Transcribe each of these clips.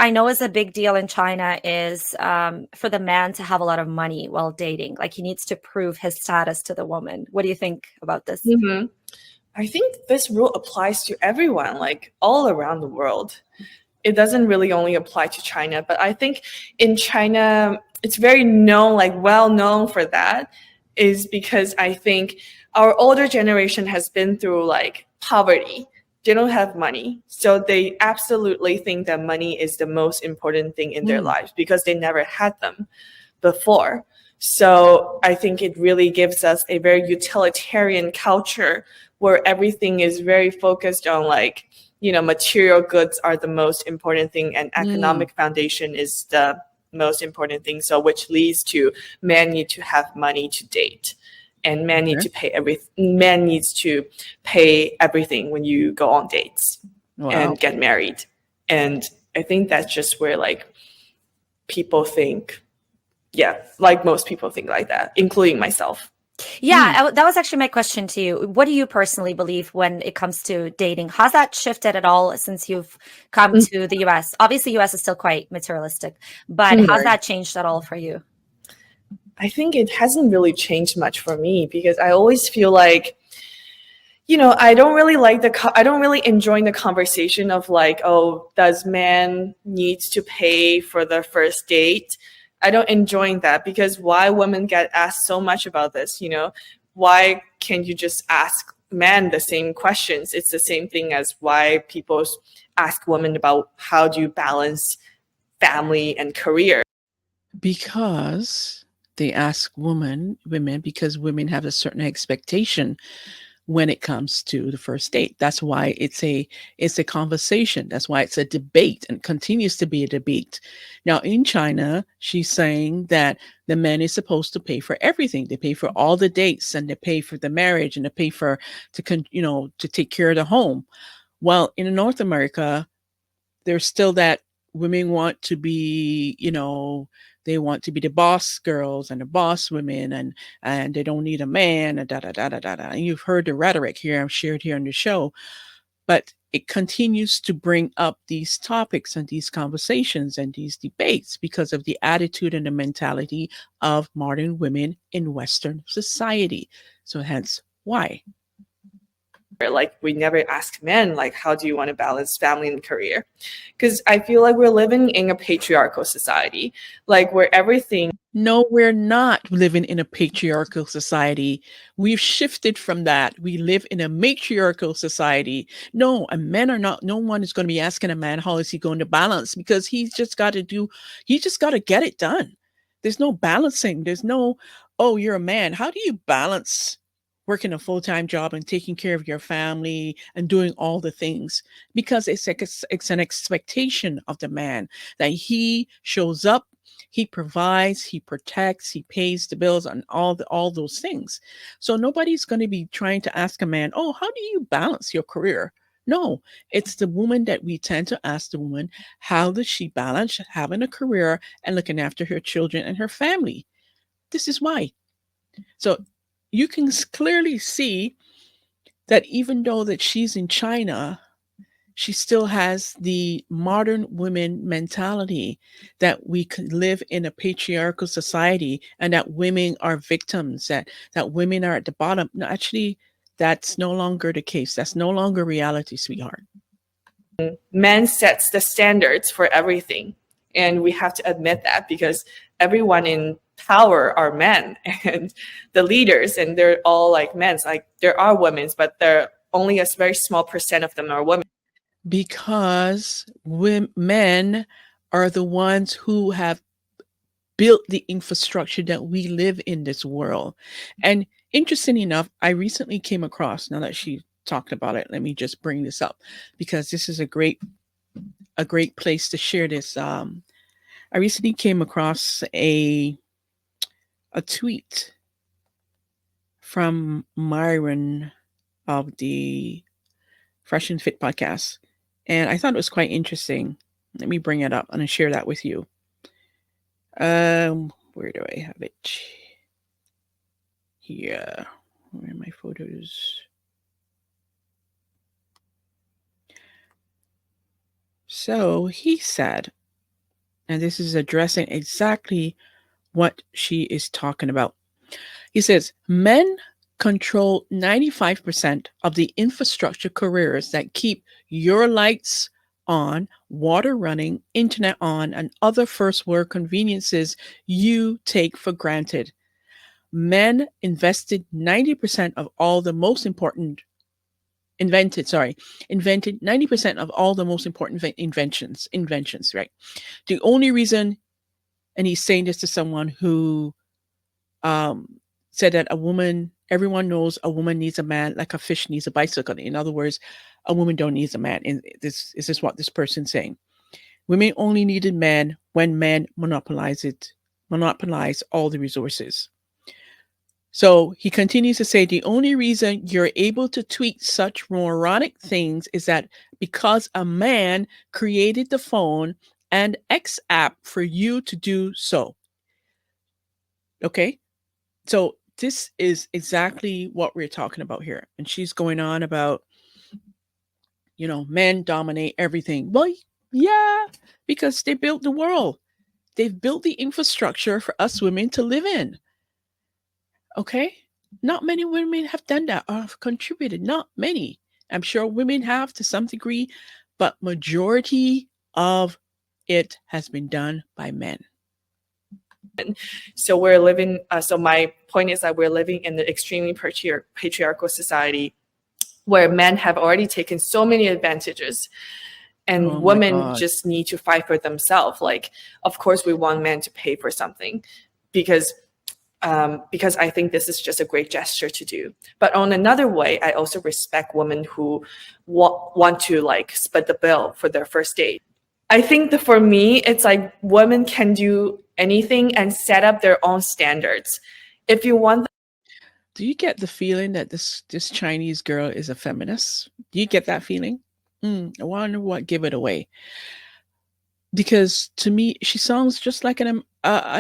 I know is a big deal in China is for the man to have a lot of money while dating. Like he needs to prove his status to the woman. What do you think about this? Mm-hmm. I think this rule applies to everyone, like all around the world. It doesn't really only apply to China, but I think in China, it's very known, like well known for that, is because I think our older generation has been through like poverty. They don't have money. So they absolutely think that money is the most important thing in their lives because they never had them before. So I think it really gives us a very utilitarian culture where everything is very focused on like, material goods are the most important thing and economic foundation is the most important thing. So which leads to men need to have money to date. And men need to pay everything. Men needs to pay everything when you go on dates and get married. And I think that's just where like people think, like most people think like that, including myself. Yeah, that was actually my question to you. What do you personally believe when it comes to dating? Has that shifted at all since you've come to the US? Obviously, US is still quite materialistic, but has that changed at all for you? I think it hasn't really changed much for me because I always feel like, I don't really I don't really enjoy the conversation of like, oh, does man needs to pay for the first date? I don't enjoy that because why women get asked so much about this, Why can't you just ask men the same questions? It's the same thing as why people ask women about how do you balance family and career. Because they ask women because women have a certain expectation when it comes to the first date. That's why it's a conversation. That's why it's a debate and continues to be a debate. Now in China, she's saying that the man is supposed to pay for everything. They pay for all the dates and they pay for the marriage and they pay to take care of the home. Well, in North America, there's still that women want to be, they want to be the boss girls and the boss women and they don't need a man and da da da da da da. And you've heard the rhetoric here, I've shared here on the show, but it continues to bring up these topics and these conversations and these debates because of the attitude and the mentality of modern women in Western society. So hence why. Like we never ask men like how do you want to balance family and career, because I feel like we're living in a patriarchal society, like where everything. No, we're not living in a patriarchal society. We've shifted from that. We live in a matriarchal society. No, no one is going to be asking a man how is he going to balance, because he's just got to get it done. There's no balancing. There's no, oh, you're a man, how do you balance working a full-time job and taking care of your family and doing all the things? Because it's an expectation of the man that he shows up, he provides, he protects, he pays the bills and all those things. So nobody's going to be trying to ask a man, oh, how do you balance your career? No, it's the woman that we tend to ask the woman, how does she balance having a career and looking after her children and her family? This is why. So you can clearly see that even though that she's in China, she still has the modern women mentality that we could live in a patriarchal society and that women are victims, that women are at the bottom. No, actually, that's no longer the case. That's no longer reality, sweetheart. Men sets the standards for everything. And we have to admit that because everyone in power are men and the leaders, and they're all like men. Like there are women, but they're only a very small percent of them are women. Because men are the ones who have built the infrastructure that we live in this world. And interesting enough, I recently came across, now that she talked about it, let me just bring this up because this is a great place to share this. I recently came across a tweet from Myron of the Fresh and Fit podcast, and I thought it was quite interesting. Let me bring it up and share that with you. Where do I have it? Here. Where are my photos? So he said, And this is addressing exactly what she is talking about. He says, men control 95% of the infrastructure careers that keep your lights on, water running, internet on, and other first world conveniences you take for granted. Men invested 90% of all the most important invented 90% of all the most important inventions, right? The only reason, and he's saying this to someone who said that everyone knows a woman needs a man like a fish needs a bicycle. In other words, a woman don't need a man. And this is what this person's saying. Women only needed men when men monopolize all the resources. So he continues to say the only reason you're able to tweet such moronic things is that because a man created the phone and X app for you to do so. Okay? So this is exactly what we're talking about here. And she's going on about, men dominate everything. Well, yeah, because they built the world. They've built the infrastructure for us women to live in. Okay? Not many women have done that or have contributed. Not many. I'm sure women have to some degree, but majority of it has been done by men. So we're living, so my point is that we're living in an extremely patriarchal society where men have already taken so many advantages and women just need to fight for themselves. Like, of course, we want men to pay for something because I think this is just a great gesture to do. But on another way, I also respect women who want to like split the bill for their first date. I think that for me, it's like women can do anything and set up their own standards. If you want. Do you get the feeling that this Chinese girl is a feminist? Do you get that feeling? I wonder what give it away. Because to me, she sounds just like a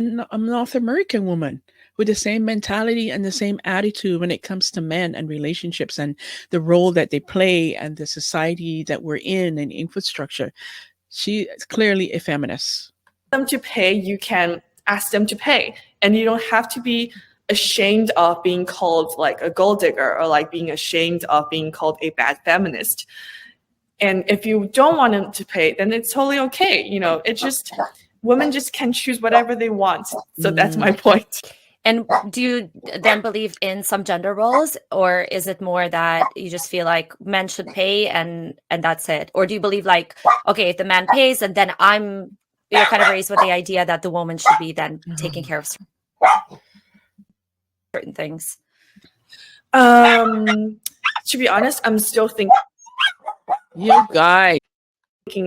North American woman with the same mentality and the same attitude when it comes to men and relationships and the role that they play and the society that we're in and infrastructure. She is clearly a feminist. Them to pay, you can ask them to pay, and you don't have to be ashamed of being called like a gold digger or like being ashamed of being called a bad feminist. And if you don't want them to pay, then it's totally okay. It's just women just can choose whatever they want. So that's my point. And do you then believe in some gender roles, or is it more that you just feel like men should pay and that's it? Or do you believe like, okay, if the man pays, and then you're kind of raised with the idea that the woman should be then taking care of certain things? To be honest, I'm still thinking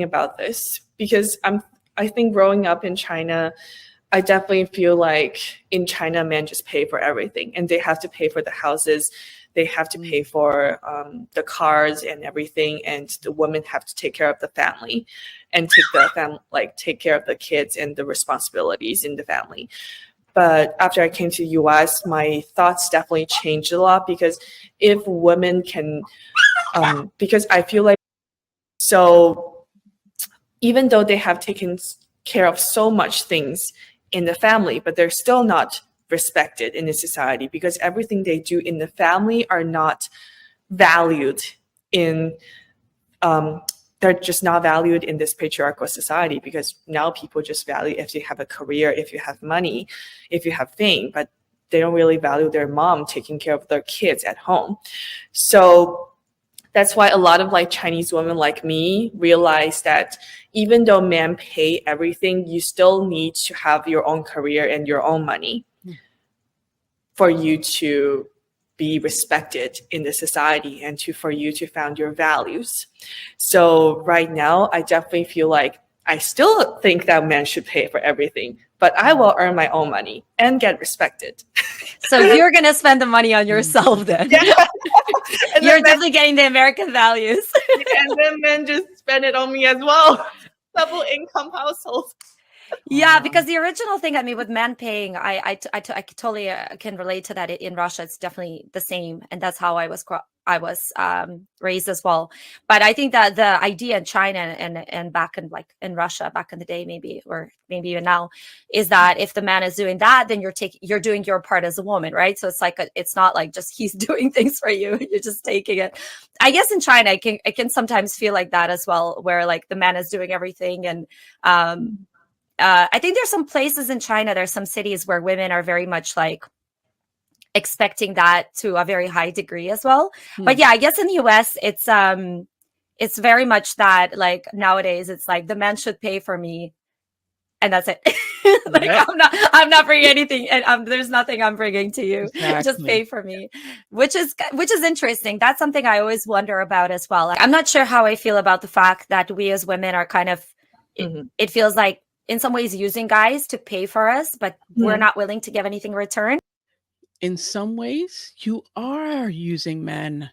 about this because I think growing up in China, I definitely feel like in China, men just pay for everything, and they have to pay for the houses, they have to pay for the cars and everything, and the women have to take care of the family and take care of the kids and the responsibilities in the family. But after I came to the US, my thoughts definitely changed a lot because if women can, because I feel like, so even though they have taken care of so much things in the family, but they're still not respected in the society because everything they do in the family are not valued in, they're just not valued in this patriarchal society because now people just value if you have a career, if you have money, if you have fame, but they don't really value their mom taking care of their kids at home. So that's why a lot of like Chinese women like me realize that even though men pay everything, you still need to have your own career and your own money for you to be respected in the society and for you to found your values. So right now, I definitely feel like I still think that men should pay for everything, but I will earn my own money and get respected. So you're going to spend the money on yourself then. Yeah. You're definitely getting the American values. And then men just spend it on me as well. Double income household. Yeah, because the original thing, I mean, with men paying, I totally can relate to that. In Russia, it's definitely the same, and that's how I was raised as well. But I think that the idea in China and back in like in Russia back in the day, maybe or maybe even now, is that if the man is doing that, then you're doing your part as a woman, right? So it's like it's not like just he's doing things for you, you're just taking it. I guess in China, I can sometimes feel like that as well, where like the man is doing everything and. I think there's some places in China, there's some cities where women are very much like expecting that to a very high degree as well. But yeah, I guess in the US, it's very much that like nowadays it's like the man should pay for me and that's it. Like Yeah. I'm not bringing anything and there's nothing I'm bringing to you. Exactly. Just pay for me, which is interesting. That's something I always wonder about as well. I'm not sure how I feel about the fact that we as women are kind of it feels like in some ways using guys to pay for us, but we're not willing to give anything in return. In some ways, you are using men.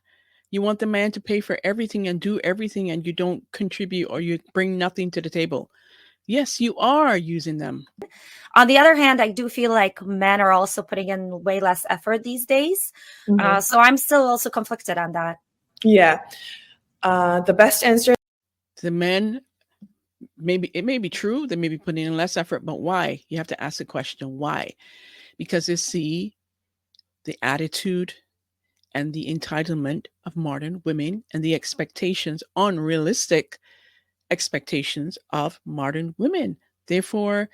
You want the man to pay for everything and do everything, and you don't contribute or you bring nothing to the table. Yes, you are using them. On the other hand, I do feel like men are also putting in way less effort these days. So I'm still also conflicted on that. Yeah. The best answer. The men, maybe it may be true, they may be putting in less effort, but why? You have to ask the question, why? Because they see the attitude and the entitlement of modern women and the expectations, unrealistic expectations of modern women. Therefore,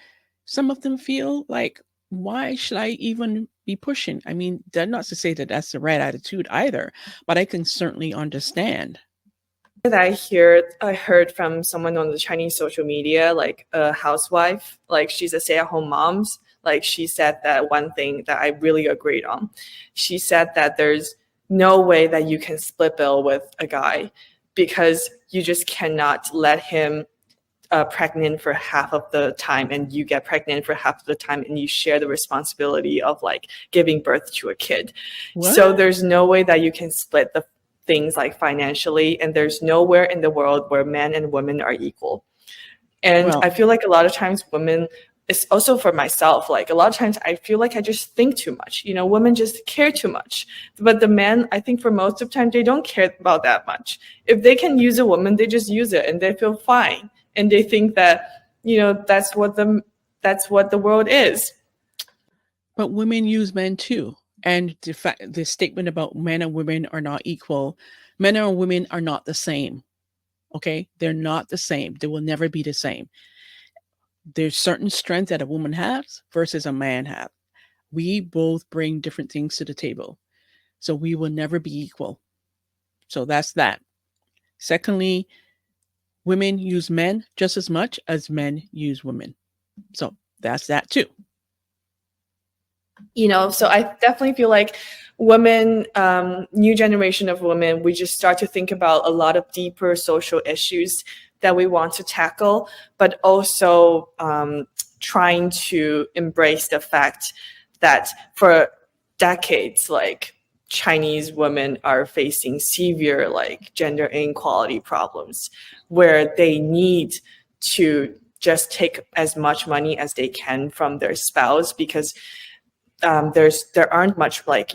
some of them feel like, why should I even be pushing? I mean, that's not to say that that's the right attitude either, but I can certainly understand. That I heard from someone on the Chinese social media, like a housewife, like she's a stay-at-home mom. Like she said that one thing that I really agreed on. She said that there's no way that you can split bill with a guy because you just cannot let him pregnant for half of the time and you get pregnant for half of the time and you share the responsibility of like giving birth to a kid. What? So there's no way that you can split the things like financially, and there's nowhere in the world where men and women are equal. And I feel like a lot of times women, it's also for myself, like a lot of times I feel like I just think too much, women just care too much, but the men, I think for most of the time, they don't care about that much. If they can use a woman, they just use it and they feel fine. And they think that, that's what the world is. But women use men too. And the statement about men and women are not equal, men and women are not the same. Okay? They're not the same. They will never be the same. There's certain strength that a woman has versus a man has. We both bring different things to the table. So we will never be equal. So that's that. Secondly, women use men just as much as men use women. So that's that too. So I definitely feel like women, new generation of women, we just start to think about a lot of deeper social issues that we want to tackle, but also trying to embrace the fact that for decades, like Chinese women are facing severe like gender inequality problems where they need to just take as much money as they can from their spouse because there aren't much like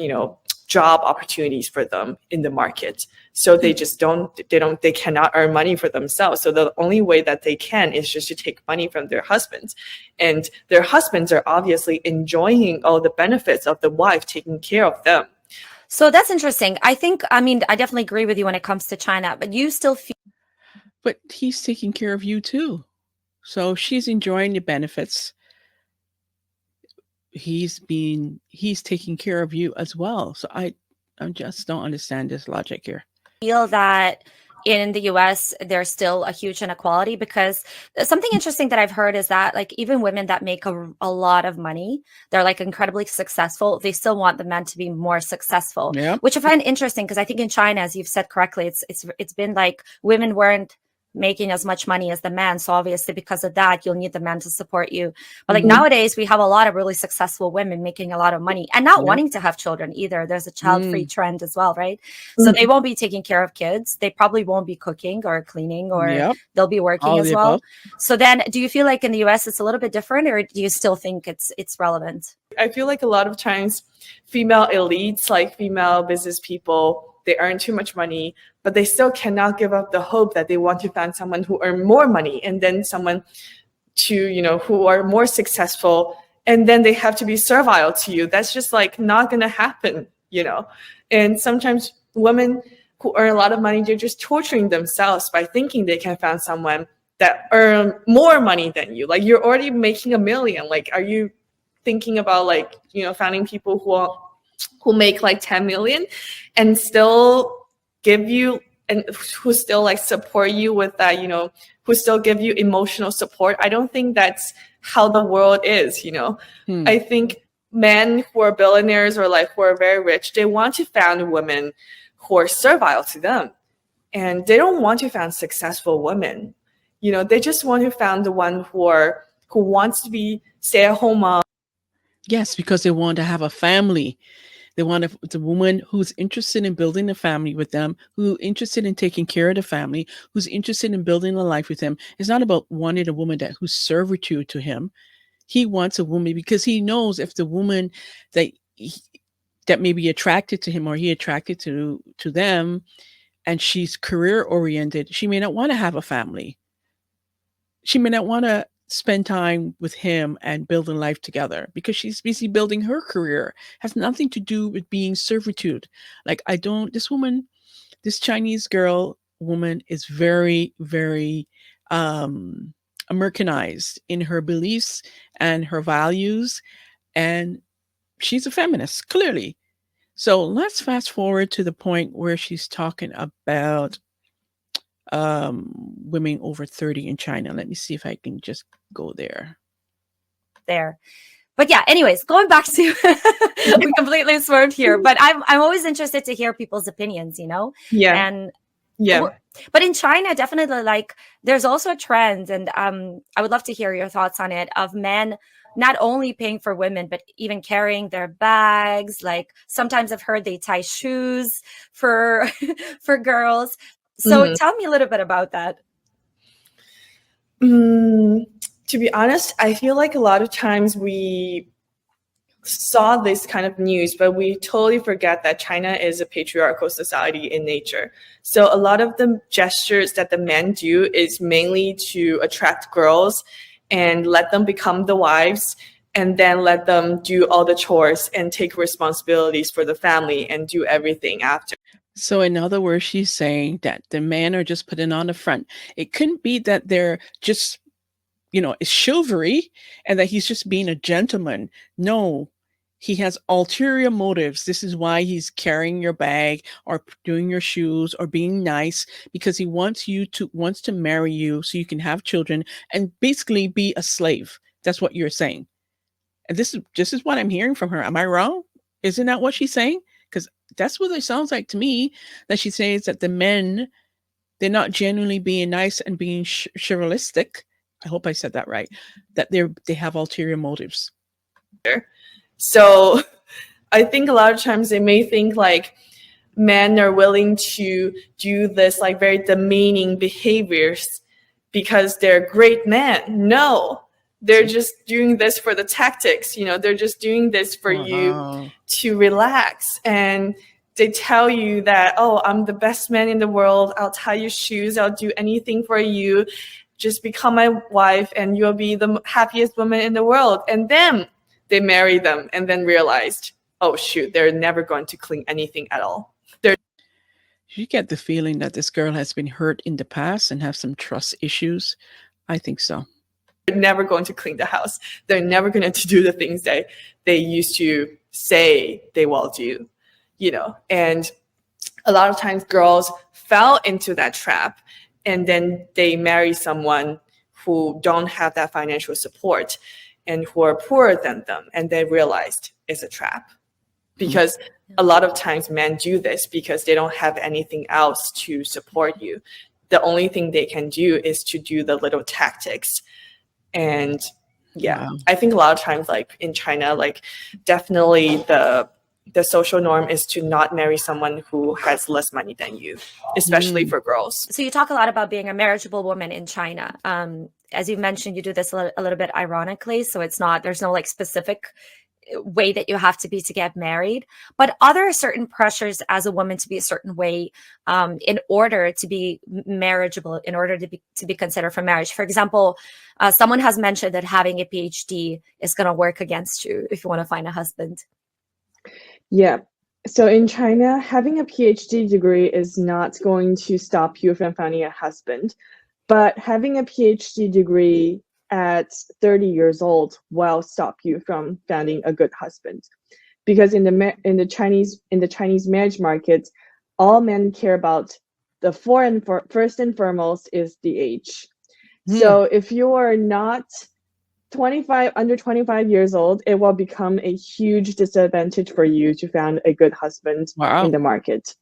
job opportunities for them in the market, so they just they cannot earn money for themselves. So the only way that they can is just to take money from their husbands, and their husbands are obviously enjoying all the benefits of the wife taking care of them. So that's interesting. I definitely agree with you when it comes to China, but you still feel. But he's taking care of you too, so she's enjoying the benefits. He's taking care of you as well. So I just don't understand this logic here. Feel that in the US there's still a huge inequality, because something interesting that I've heard is that like even women that make a lot of money, they're like incredibly successful, they still want the men to be more successful. Yeah. Which I find interesting, because I think in China, as you've said correctly, it's been like women weren't making as much money as the man. So obviously because of that, you'll need the man to support you. But like nowadays we have a lot of really successful women making a lot of money and not wanting to have children either. There's a child-free trend as well, right? So they won't be taking care of kids. They probably won't be cooking or cleaning, or they'll be working as well. So then do you feel like in the US it's a little bit different, or do you still think it's relevant? I feel like a lot of times female elites, like female business people, they earn too much money, but they still cannot give up the hope that they want to find someone who earn more money, and then someone to, who are more successful, and then they have to be servile to you. That's just like not going to happen, And sometimes women who earn a lot of money, they're just torturing themselves by thinking they can find someone that earn more money than you. Like, you're already making $1 million. Like, are you thinking about like, finding people who make like 10 million and still give you, and who still like support you with that, who still give you emotional support? I don't think that's how the world is, I think men who are billionaires or like who are very rich, they want to find women who are servile to them, and they don't want to find successful women. They just want to find the one who wants to be stay-at-home mom. Yes, because they want to have a family. They want the woman who's interested in building a family with them, who's interested in taking care of the family, who's interested in building a life with them. It's not about wanting a woman who's servitude to him. He wants a woman because he knows if the woman that may be attracted to him, or he attracted to them, and she's career oriented, she may not want to have a family. She may not want to spend time with him and build a life together because she's busy building her career. Has nothing to do with being servitude. Like, this Chinese woman is very, very Americanized in her beliefs and her values, and she's a feminist, clearly. So let's fast forward to the point where she's talking about women over 30 in China. Let me see if I can just go there. But yeah, anyways, going back to we completely swerved here, but I'm always interested to hear people's opinions, But in China, definitely, like, there's also a trend, and I would love to hear your thoughts on it, of men not only paying for women, but even carrying their bags. Like, sometimes I've heard they tie shoes for girls. So tell me a little bit about that. To be honest, I feel like a lot of times we saw this kind of news, but we totally forget that China is a patriarchal society in nature. So a lot of the gestures that the men do is mainly to attract girls and let them become the wives, and then let them do all the chores and take responsibilities for the family and do everything after. So in other words, she's saying that the men are just putting on the front. It couldn't be that they're just, it's chivalry and that he's just being a gentleman. No, he has ulterior motives. This is why he's carrying your bag or doing your shoes or being nice, because he wants to marry you so you can have children and basically be a slave. That's what you're saying. And this is what I'm hearing from her. Am I wrong? Isn't that what she's saying? Because that's what it sounds like to me, that she says that the men, they're not genuinely being nice and being chivalristic. I hope I said that right. That they have ulterior motives. So I think a lot of times they may think like men are willing to do this like very demeaning behaviors because they're great men. No, they're just doing this for the tactics. They're just doing this for you to relax. And they tell you that, oh, I'm the best man in the world. I'll tie your shoes. I'll do anything for you. Just become my wife and you'll be the happiest woman in the world. And then they marry them and then realized, oh, shoot, they're never going to clean anything at all. You get the feeling that this girl has been hurt in the past and have some trust issues. I think so. They're never going to clean the house. They're never going to do the things they used to say they will do, and a lot of times girls fell into that trap, and then they marry someone who don't have that financial support and who are poorer than them, and they realized it's a trap. Because a lot of times men do this because they don't have anything else to support you. the only thing they can do is to do the little tactics. And yeah, Wow. I think a lot of times, like in China, like definitely the social norm is to not marry someone who has less money than you, especially for girls. So you talk a lot about being a marriageable woman in China. As you mentioned, you do this a little bit ironically. So there's no like specific way that you have to be to get married, but are there certain pressures as a woman to be a certain way in order to be marriageable, in order to be considered for marriage? For example, someone has mentioned that having a PhD is going to work against you if you want to find a husband. Yeah. So in China, having a PhD degree is not going to stop you from finding a husband, but having a PhD degree at 30 years old will stop you from finding a good husband, because in the Chinese marriage market, all men care about first and foremost is the age. So if you are not under 25 years old, it will become a huge disadvantage for you to find a good husband in the market.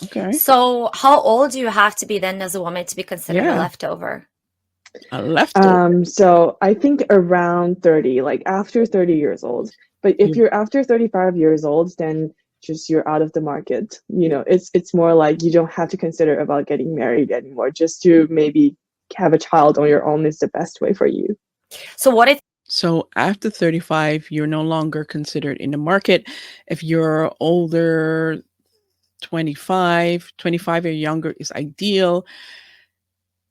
Okay. So how old do you have to be then as a woman to be considered a leftover? A leftover. So I think around 30, like after 30 years old. But if you're after 35 years old, then just you're out of the market. You know, it's more like you don't have to consider about getting married anymore. Just to maybe have a child on your own is the best way for you. So after 35, you're no longer considered in the market. If you're older, 25 or younger is ideal.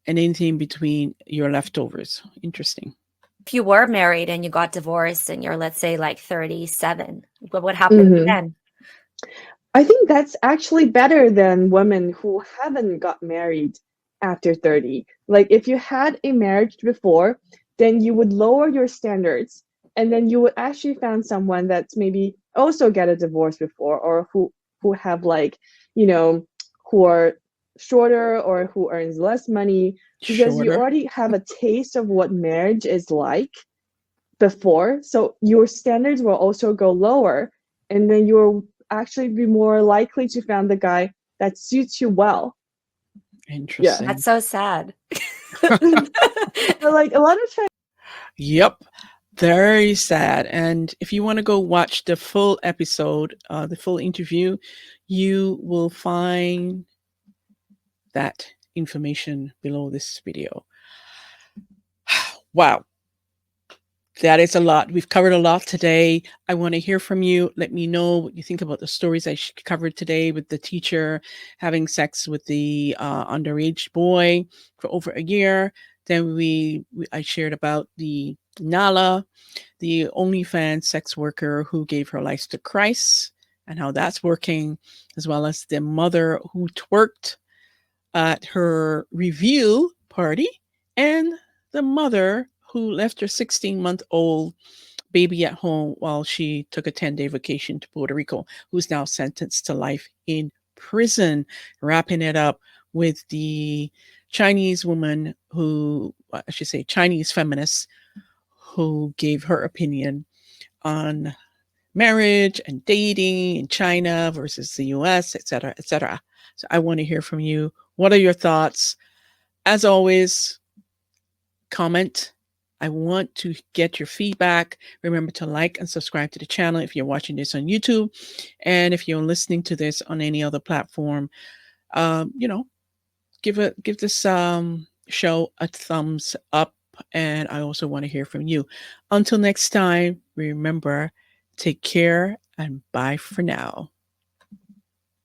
And anything between your leftovers. Interesting. If you were married and you got divorced and you're, let's say, like 37, what would happen then? I think that's actually better than women who haven't got married after 30. Like if you had a marriage before, then you would lower your standards, and then you would actually find someone that's maybe also get a divorce before, or who have like, you know, who are shorter or who earns less money, because you already have a taste of what marriage is like before. So your standards will also go lower, and then you'll actually be more likely to find the guy that suits you well. Interesting. That's so sad. Like a lot of times. Yep. Very sad. And if you want to go watch the full episode, the full interview, you will find that information below this video. Wow. That is a lot. We've covered a lot today. I want to hear from you. Let me know what you think about the stories I covered today with the teacher having sex with the underage boy for over a year. Then I shared about the Nala, the OnlyFans sex worker who gave her life to Christ and how that's working, as well as the mother who twerked at her reveal party, and the mother who left her 16-month-old baby at home while she took a 10-day vacation to Puerto Rico, who's now sentenced to life in prison. Wrapping it up with the Chinese woman who, I should say, Chinese feminist, who gave her opinion on marriage and dating in China versus the US, etc., etc. So I want to hear from you. What are your thoughts? As always, comment. I want to get your feedback. Remember to like and subscribe to the channel if you're watching this on YouTube. And if you're listening to this on any other platform, give this show a thumbs up. And I also want to hear from you. Until next time, remember, take care and bye for now.